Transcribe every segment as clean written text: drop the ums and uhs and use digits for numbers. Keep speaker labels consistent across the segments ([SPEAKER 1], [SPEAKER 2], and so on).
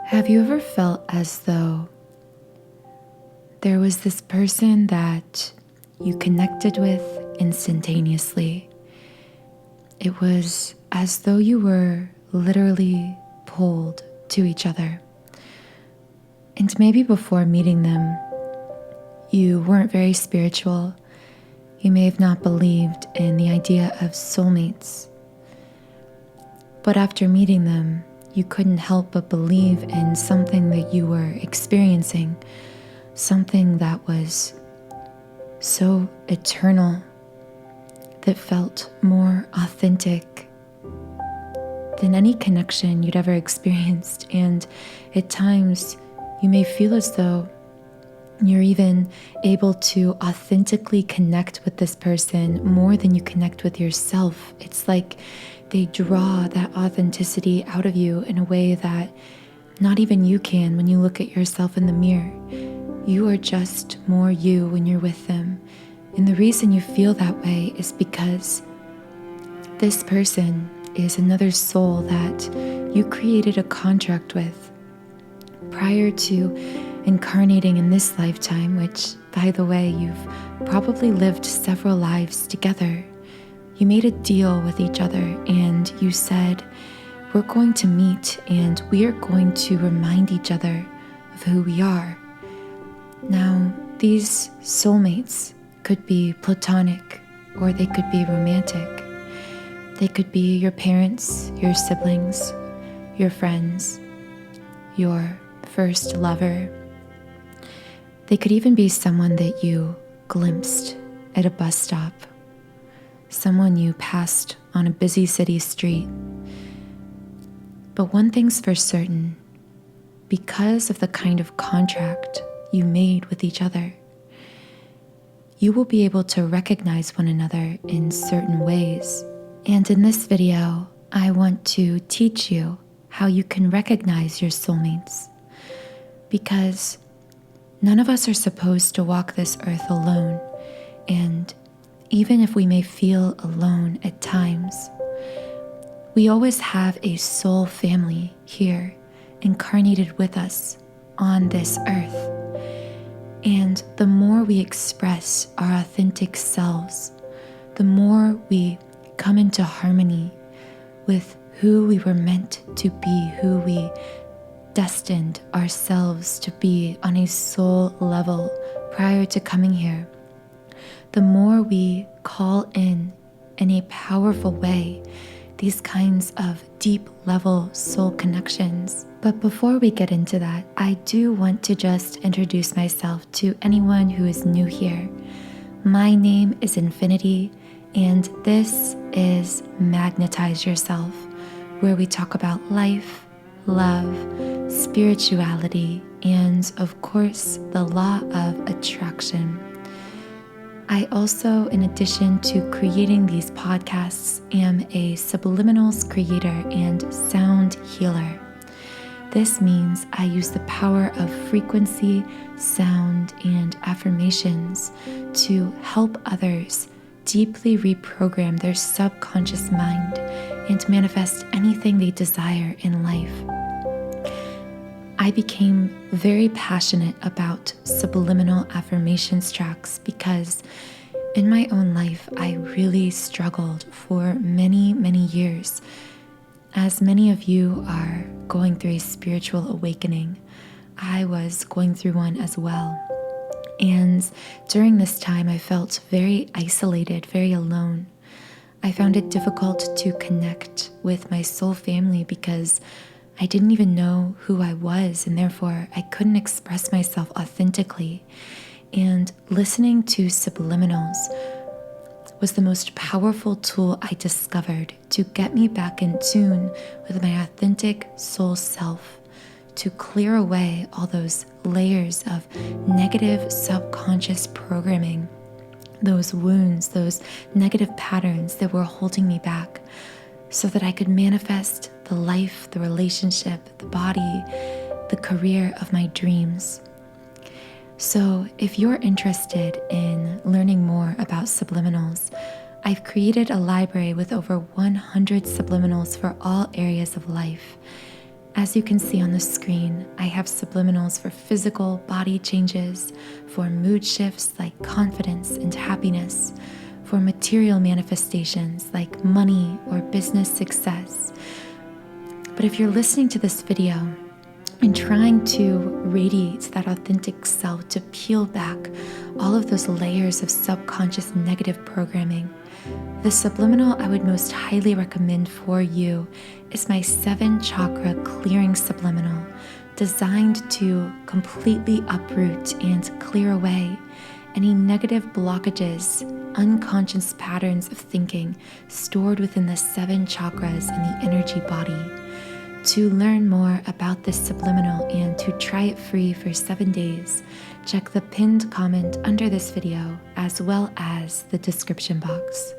[SPEAKER 1] Have you ever felt as though there was this person that you connected with instantaneously? It was as though you were literally pulled to each other. And maybe before meeting them, you weren't very spiritual. You may have not believed in the idea of soulmates. But after meeting them, you couldn't help but believe in something that you were experiencing, something that was so eternal, that felt more authentic than any connection you'd ever experienced. And at times, you may feel as though you're even able to authentically connect with this person more than you connect with yourself. It's like they draw that authenticity out of you in a way that not even you can when you look at yourself in the mirror. You are just more you when you're with them. And the reason you feel that way is because this person is another soul that you created a contract with prior to incarnating in this lifetime, which, by the way, you've probably lived several lives together. You made a deal with each other and you said, we're going to meet and we are going to remind each other of who we are. Now, these soulmates could be platonic or they could be romantic. They could be your parents, your siblings, your friends, your first lover. They could even be someone that you glimpsed at a bus stop, someone you passed on a busy city street. But one thing's for certain, because of the kind of contract you made with each other, you will be able to recognize one another in certain ways. And in this video, I want to teach you how you can recognize your soulmates, because none of us are supposed to walk this earth alone. And even if we may feel alone at times, we always have a soul family here, incarnated with us on this earth. And the more we express our authentic selves, the more we come into harmony with who we were meant to be, who we destined ourselves to be on a soul level prior to coming here, the more we call in a powerful way these kinds of deep level soul connections. But before we get into that, I do want to just introduce myself to anyone who is new here. My name is Infinity, and this is Magnetize Yourself, where we talk about life, love, spirituality, and of course, the law of attraction. I also, in addition to creating these podcasts, am a subliminals creator and sound healer. This means I use the power of frequency, sound, and affirmations to help others deeply reprogram their subconscious mind and manifest anything they desire in life. I became very passionate about subliminal affirmations tracks because in my own life, I really struggled for many, many years. As many of you are going through a spiritual awakening, I was going through one as well. And during this time, I felt very isolated, very alone. I found it difficult to connect with my soul family because I didn't even know who I was, and therefore I couldn't express myself authentically. And listening to subliminals was the most powerful tool I discovered to get me back in tune with my authentic soul self, to clear away all those layers of negative subconscious programming, those wounds, those negative patterns that were holding me back, so that I could manifest the life, the relationship, the body, the career of my dreams. So if you're interested in learning more about subliminals, I've created a library with over 100 subliminals for all areas of life. As you can see on the screen, I have subliminals for physical body changes, for mood shifts like confidence and happiness, for material manifestations like money or business success. But if you're listening to this video and trying to radiate that authentic self, to peel back all of those layers of subconscious negative programming, the subliminal I would most highly recommend for you is my 7-chakra clearing subliminal, designed to completely uproot and clear away any negative blockages, unconscious patterns of thinking stored within the 7 chakras in the energy body. To learn more about this subliminal and to try it free for 7 days, check the pinned comment under this video as well as the description box.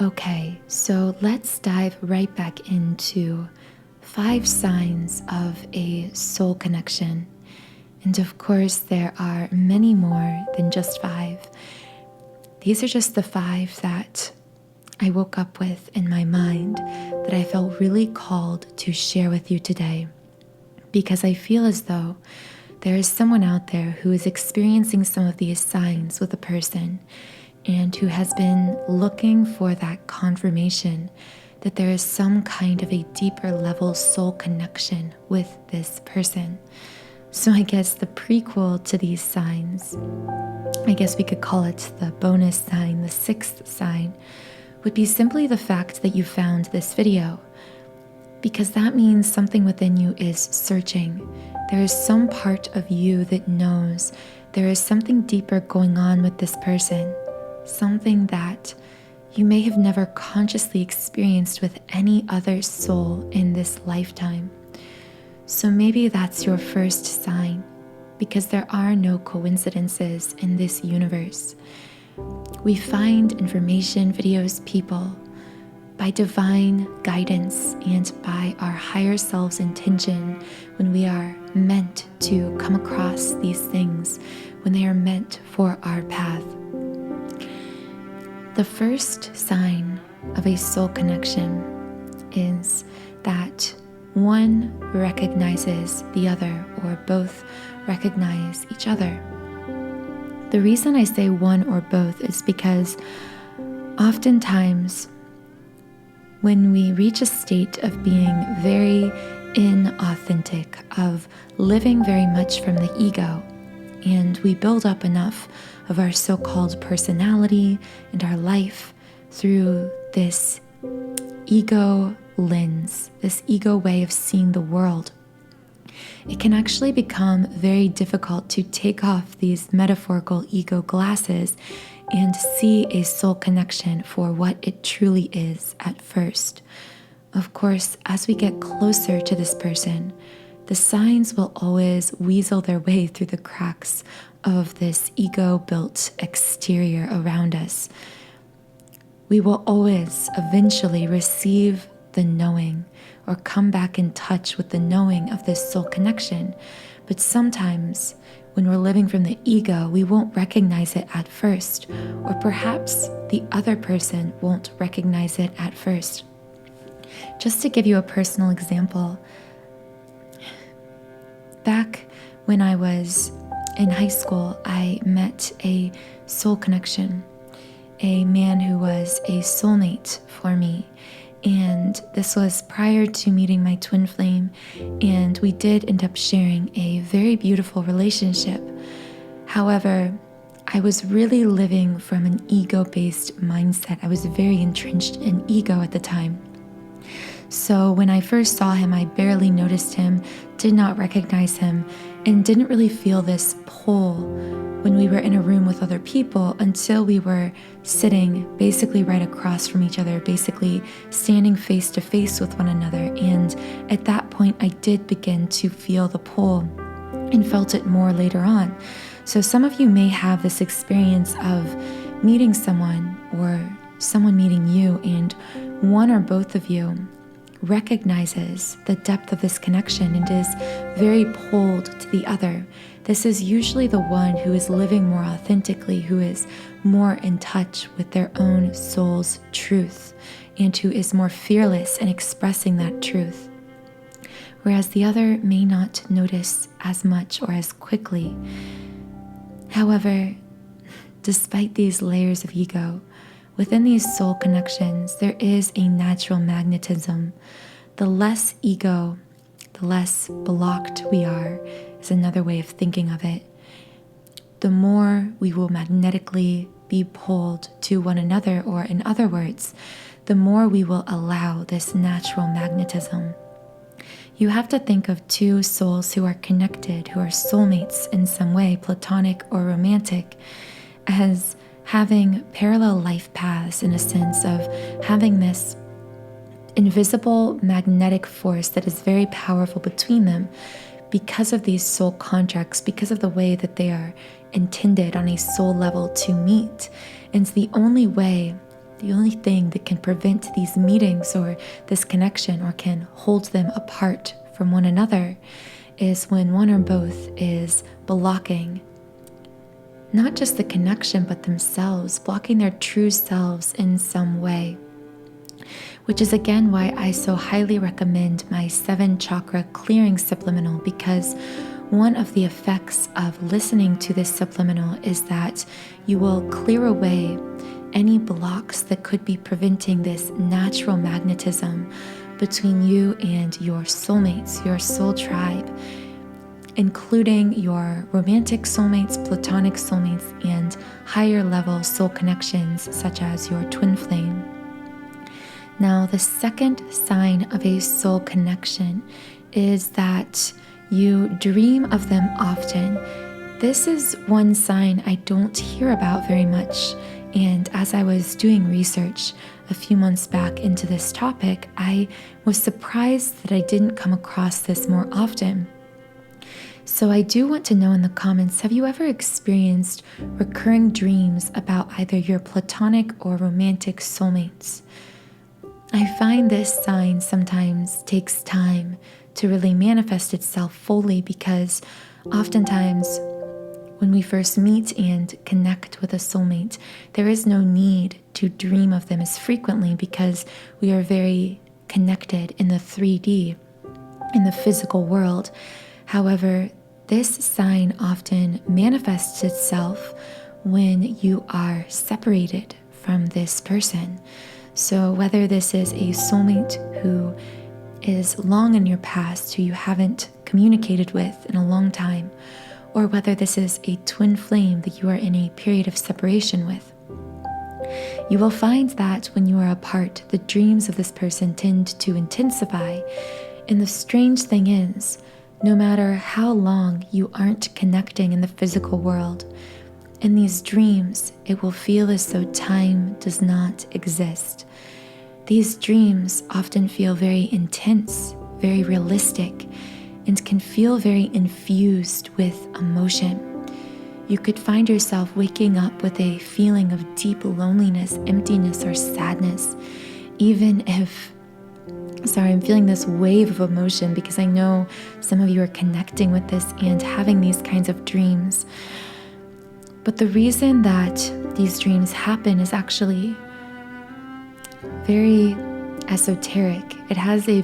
[SPEAKER 1] Okay, so let's dive right back into 5 signs of a soul connection. And of course, there are many more than just 5. These are just the 5 that I woke up with in my mind that I felt really called to share with you today, because I feel as though there is someone out there who is experiencing some of these signs with a person and who has been looking for that confirmation that there is some kind of a deeper level soul connection with this person. So I guess the prequel to these signs, I guess we could call it the bonus sign, the 6th sign, would be simply the fact that you found this video, because that means something within you is searching. There is some part of you that knows there is something deeper going on with this person, something that you may have never consciously experienced with any other soul in this lifetime. So maybe that's your first sign, because there are no coincidences in this universe. We find information, videos, people by divine guidance and by our higher self's intention when we are meant to come across these things, when they are meant for our path. The first sign of a soul connection is that one recognizes the other, or both recognize each other. The reason I say one or both is because oftentimes when we reach a state of being very inauthentic, of living very much from the ego, and we build up enough of our so-called personality and our life through this ego lens, this ego way of seeing the world, it can actually become very difficult to take off these metaphorical ego glasses and see a soul connection for what it truly is at first. Of course, as we get closer to this person, the signs will always weasel their way through the cracks of this ego-built exterior around us. We will always eventually receive the knowing or come back in touch with the knowing of this soul connection. But sometimes when we're living from the ego, we won't recognize it at first, or perhaps the other person won't recognize it at first. Just to give you a personal example, back when I was in high school, I met a soul connection, a man who was a soulmate for me. And this was prior to meeting my twin flame, and we did end up sharing a very beautiful relationship. However, I was really living from an ego-based mindset. I was very entrenched in ego at the time. So when I first saw him, I barely noticed him, did not recognize him, and didn't really feel this pull when we were in a room with other people until we were sitting basically right across from each other, basically standing face to face with one another. And at that point, I did begin to feel the pull and felt it more later on. So some of you may have this experience of meeting someone or someone meeting you, and one or both of you recognizes the depth of this connection and is very pulled to the other. This is usually the one who is living more authentically, who is more in touch with their own soul's truth, and who is more fearless in expressing that truth. whereas the other may not notice as much or as quickly. However, despite these layers of ego, within these soul connections, there is a natural magnetism. The less ego, the less blocked we are, is another way of thinking of it. The more we will magnetically be pulled to one another, or in other words, the more we will allow this natural magnetism. You have to think of two souls who are connected, who are soulmates in some way, platonic or romantic, as having parallel life paths, in a sense of having this invisible magnetic force that is very powerful between them because of these soul contracts, because of the way that they are intended on a soul level to meet. And it's the only way, the only thing that can prevent these meetings or this connection, or can hold them apart from one another, is when one or both is blocking not just the connection, but themselves, blocking their true selves in some way. Which is again why I so highly recommend my 7-chakra clearing subliminal, because one of the effects of listening to this subliminal is that you will clear away any blocks that could be preventing this natural magnetism between you and your soulmates, your soul tribe, including your romantic soulmates, platonic soulmates, and higher level soul connections such as your twin flame. Now, the second sign of a soul connection is that you dream of them often. This is one sign I don't hear about very much, and as I was doing research a few months back into this topic, I was surprised that I didn't come across this more often. So I do want to know in the comments, have you ever experienced recurring dreams about either your platonic or romantic soulmates? I find this sign sometimes takes time to really manifest itself fully, because oftentimes when we first meet and connect with a soulmate, there is no need to dream of them as frequently because we are very connected in the 3D, in the physical world. However, this sign often manifests itself when you are separated from this person. So whether this is a soulmate who is long in your past, who you haven't communicated with in a long time, or whether this is a twin flame that you are in a period of separation with, you will find that when you are apart, the dreams of this person tend to intensify. And the strange thing is, no matter how long you aren't connecting in the physical world, in these dreams, it will feel as though time does not exist. These dreams often feel very intense, very realistic, and can feel very infused with emotion. You could find yourself waking up with a feeling of deep loneliness, emptiness, or sadness, even if, I'm feeling this wave of emotion because I know some of you are connecting with this and having these kinds of dreams. But the reason that these dreams happen is actually very esoteric. It has a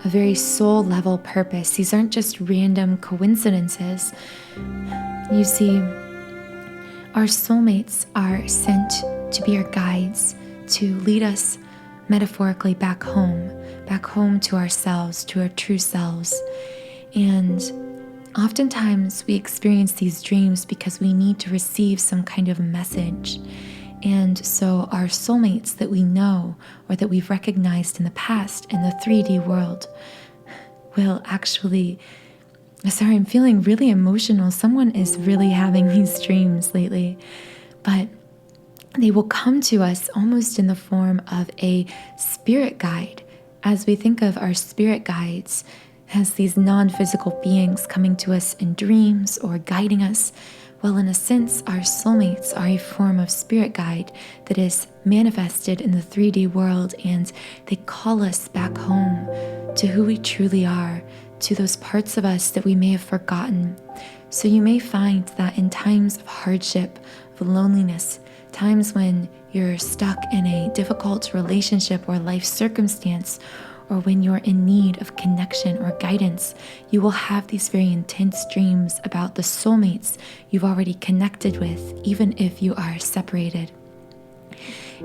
[SPEAKER 1] very soul level purpose. These aren't just random coincidences. You see, our soulmates are sent to be our guides, to lead us metaphorically back home to ourselves, to our true selves. And oftentimes we experience these dreams because we need to receive some kind of message. And so our soulmates that we know or that we've recognized in the past in the 3D world will actually, I'm feeling really emotional. Someone is really having these dreams lately, but they will come to us almost in the form of a spirit guide. As we think of our spirit guides as these non-physical beings coming to us in dreams or guiding us, well, in a sense, our soulmates are a form of spirit guide that is manifested in the 3D world, and they call us back home to who we truly are, to those parts of us that we may have forgotten. So you may find that in times of hardship, of loneliness, times when you're stuck in a difficult relationship or life circumstance, or when you're in need of connection or guidance, you will have these very intense dreams about the soulmates you've already connected with, even if you are separated.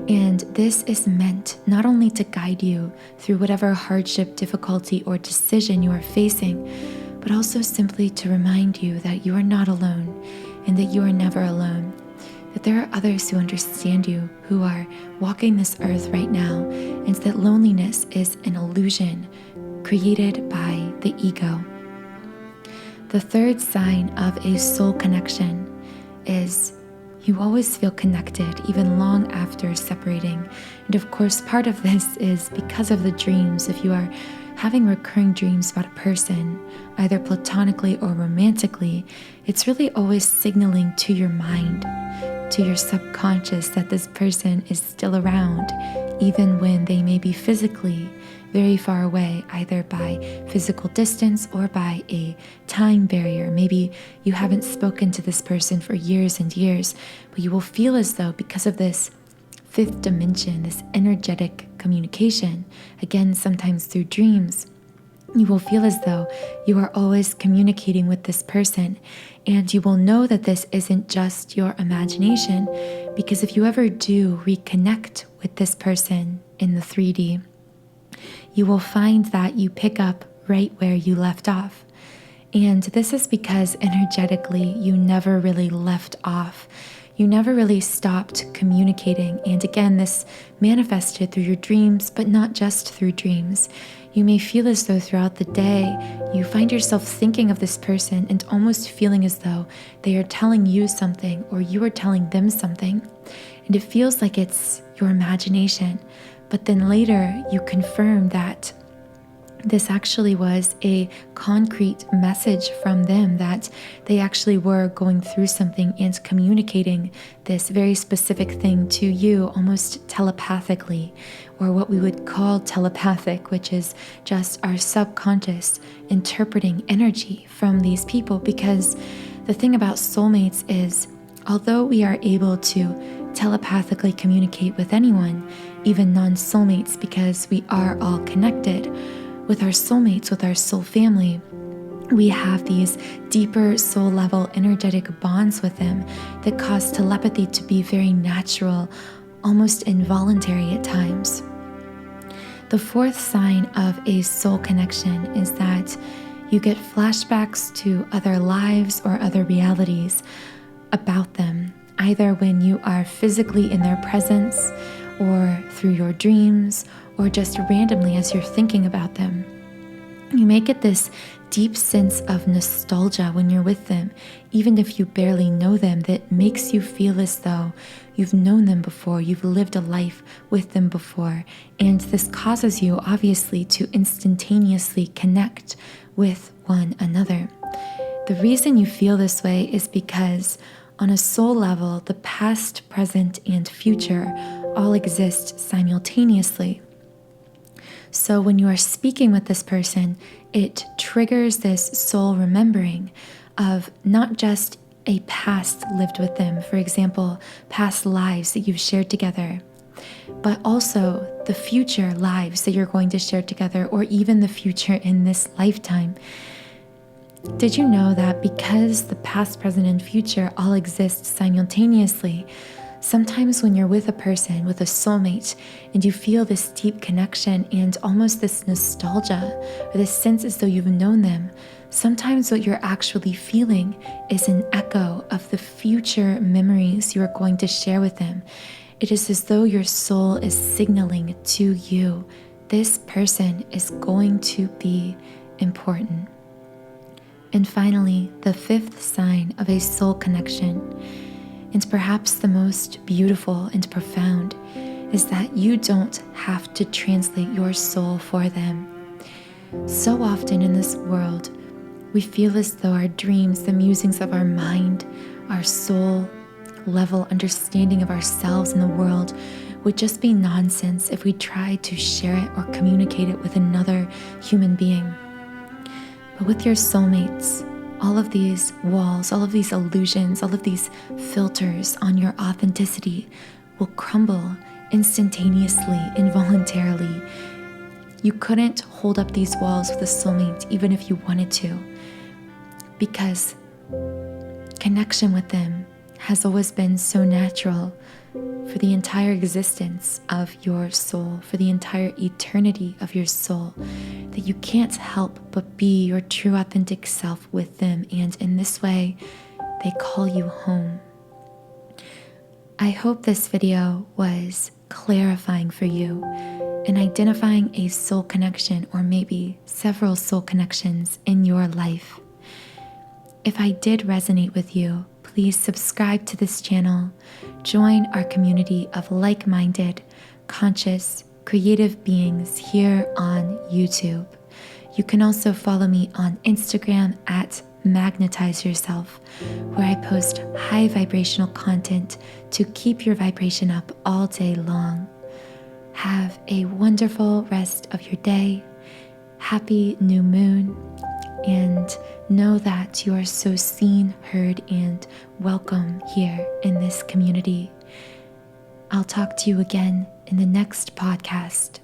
[SPEAKER 1] And this is meant not only to guide you through whatever hardship, difficulty, or decision you are facing, but also simply to remind you that you are not alone and that you are never alone, that there are others who understand you, who are walking this earth right now, and that loneliness is an illusion created by the ego. The third sign of a soul connection is you always feel connected, even long after separating. And of course, part of this is because of the dreams. If you are having recurring dreams about a person, either platonically or romantically, it's really always signaling to your mind, to your subconscious, that this person is still around, even when they may be physically very far away, either by physical distance or by a time barrier. Maybe you haven't spoken to this person for years and years, but you will feel as though, because of this fifth dimension, this energetic communication, again, sometimes through dreams, you will feel as though you are always communicating with this person, and you will know that this isn't just your imagination, because if you ever do reconnect with this person in the 3D, you will find that you pick up right where you left off. And this is because energetically you never really left off. You never really stopped communicating. And again, this manifested through your dreams, but not just through dreams. You may feel as though throughout the day you find yourself thinking of this person and almost feeling as though they are telling you something or you are telling them something. And it feels like it's your imagination. But then later you confirm that this actually was a concrete message from them, that they actually were going through something and communicating this very specific thing to you almost telepathically, or what we would call telepathic, which is just our subconscious interpreting energy from these people. Because the thing about soulmates is, although we are able to telepathically communicate with anyone, even non-soulmates, because we are all connected with our soulmates, with our soul family, we have these deeper soul level energetic bonds with them that cause telepathy to be very natural, almost involuntary at times. The fourth sign of a soul connection is that you get flashbacks to other lives or other realities about them, either when you are physically in their presence, or through your dreams, or just randomly as you're thinking about them. You may get this deep sense of nostalgia when you're with them, even if you barely know them, that makes you feel as though you've known them before, you've lived a life with them before. And this causes you, obviously, to instantaneously connect with one another. The reason you feel this way is because on a soul level, the past, present, and future all exist simultaneously. So when you are speaking with this person, it triggers this soul remembering of not just a past lived with them, for example, past lives that you've shared together, but also the future lives that you're going to share together, or even the future in this lifetime. Did you know that because the past, present, and future all exist simultaneously, sometimes when you're with a person, with a soulmate, and you feel this deep connection and almost this nostalgia, or this sense as though you've known them, sometimes what you're actually feeling is an echo of the future memories you are going to share with them. It is as though your soul is signaling to you, this person is going to be important. And finally, the fifth sign of a soul connection, and perhaps the most beautiful and profound, is that you don't have to translate your soul for them. So often in this world, we feel as though our dreams, the musings of our mind, our soul level understanding of ourselves and the world would just be nonsense if we tried to share it or communicate it with another human being. But with your soulmates, all of these walls, all of these illusions, all of these filters on your authenticity will crumble instantaneously, involuntarily. You couldn't hold up these walls with a soulmate even if you wanted to, because connection with them has always been so natural for the entire existence of your soul, for the entire eternity of your soul, that you can't help but be your true authentic self with them, and in this way, they call you home. I hope this video was clarifying for you and identifying a soul connection, or maybe several soul connections in your life. If I did resonate with you, please subscribe to this channel, join our community of like-minded, conscious, creative beings here on YouTube. You can also follow me on Instagram at Magnetize Yourself, where I post high vibrational content to keep your vibration up all day long. Have a wonderful rest of your day. Happy new moon. And know that you are so seen, heard, and welcome here in this community. I'll talk to you again in the next podcast.